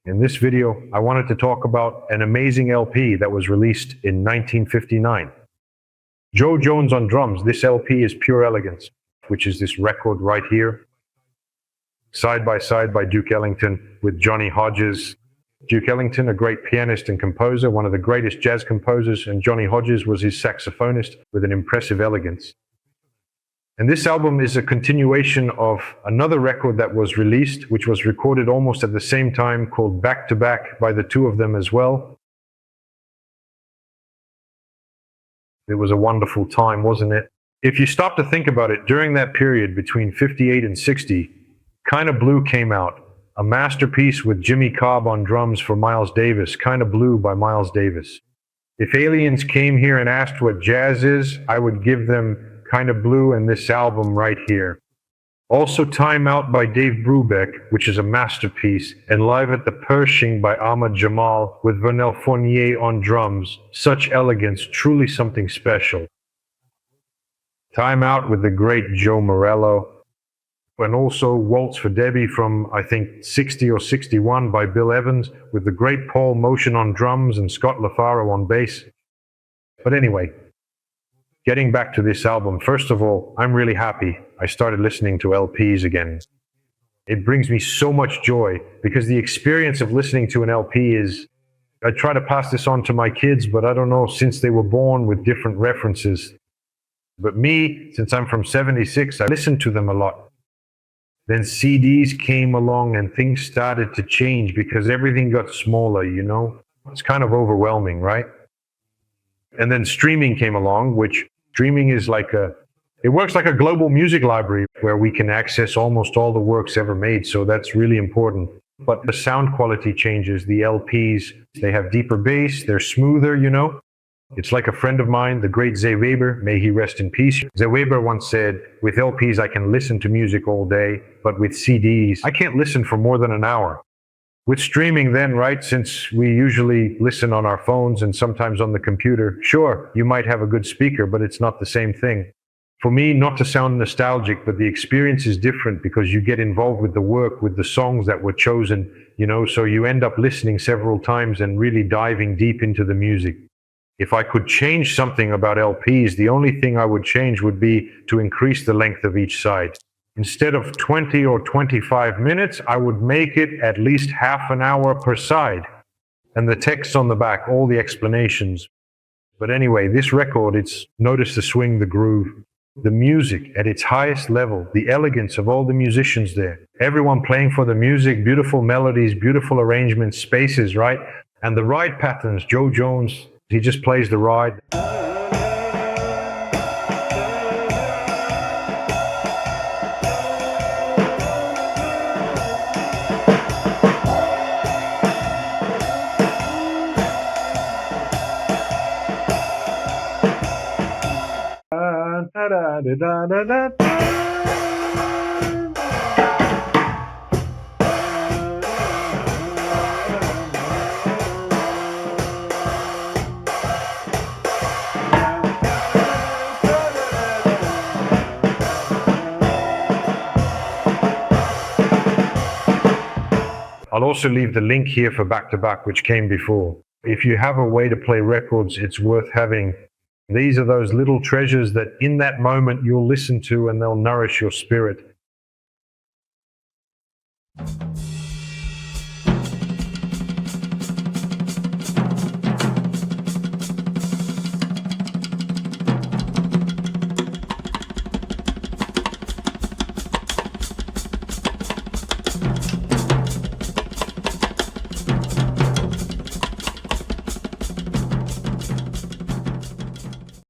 In this video, I wanted to talk about an amazing LP that was released in 1959. Joe Jones on drums. This LP is Pure Elegance, which is this record right here. Side by side by Duke Ellington with Johnny Hodges. Duke Ellington, a great pianist and composer, one of the greatest jazz composers, and Johnny Hodges was his saxophonist with an impressive elegance. And this album is a continuation of another record that was released, which was recorded almost at the same time, called Back to Back by the two of them as well. It was a wonderful time, wasn't it? If you stop to think about it, during that period between 58 and 60, Kinda Blue came out, a masterpiece with Jimmy Cobb on drums for Miles Davis, Kinda Blue by Miles Davis. If aliens came here and asked what jazz is, I would give them Kinda Blue and this album right here. Also Time Out by Dave Brubeck, which is a masterpiece, and Live at the Pershing by Ahmad Jamal with Vernel Fournier on drums. Such elegance, truly something special. Time Out with the great Joe Morello. And also Waltz for Debbie from, I think, 60 or 61 by Bill Evans with the great Paul Motion on drums and Scott LaFaro on bass. But anyway, getting back to this album, first of all, I'm really happy I started listening to LPs again. It brings me so much joy because the experience of listening to an LP is, I try to pass this on to my kids, but I don't know, since they were born with different references. But me, since I'm from 76, I listened to them a lot. Then CDs came along and things started to change because everything got smaller, you know? It's kind of overwhelming, right? And then streaming came along, which streaming is it works like a global music library where we can access almost all the works ever made. So that's really important. But the sound quality changes. The LPs, they have deeper bass. They're smoother, you know? It's like a friend of mine, the great Zé Weber, may he rest in peace. Zé Weber once said, with LPs I can listen to music all day, but with CDs, I can't listen for more than an hour. With streaming then, right, since we usually listen on our phones and sometimes on the computer, sure, you might have a good speaker, but it's not the same thing. For me, not to sound nostalgic, but the experience is different because you get involved with the work, with the songs that were chosen, you know, so you end up listening several times and really diving deep into the music. If I could change something about LPs, the only thing I would change would be to increase the length of each side. Instead of 20 or 25 minutes, I would make it at least half an hour per side. And the text on the back, all the explanations. But anyway, this record, it's Notice the Swing, the Groove. The music at its highest level, the elegance of all the musicians there. Everyone playing for the music, beautiful melodies, beautiful arrangements, spaces, right? And the ride patterns, Joe Jones, he just plays the ride. I'll also leave the link here for Back to Back, which came before. If you have a way to play records, it's worth having. These are those little treasures that in that moment you'll listen to and they'll nourish your spirit.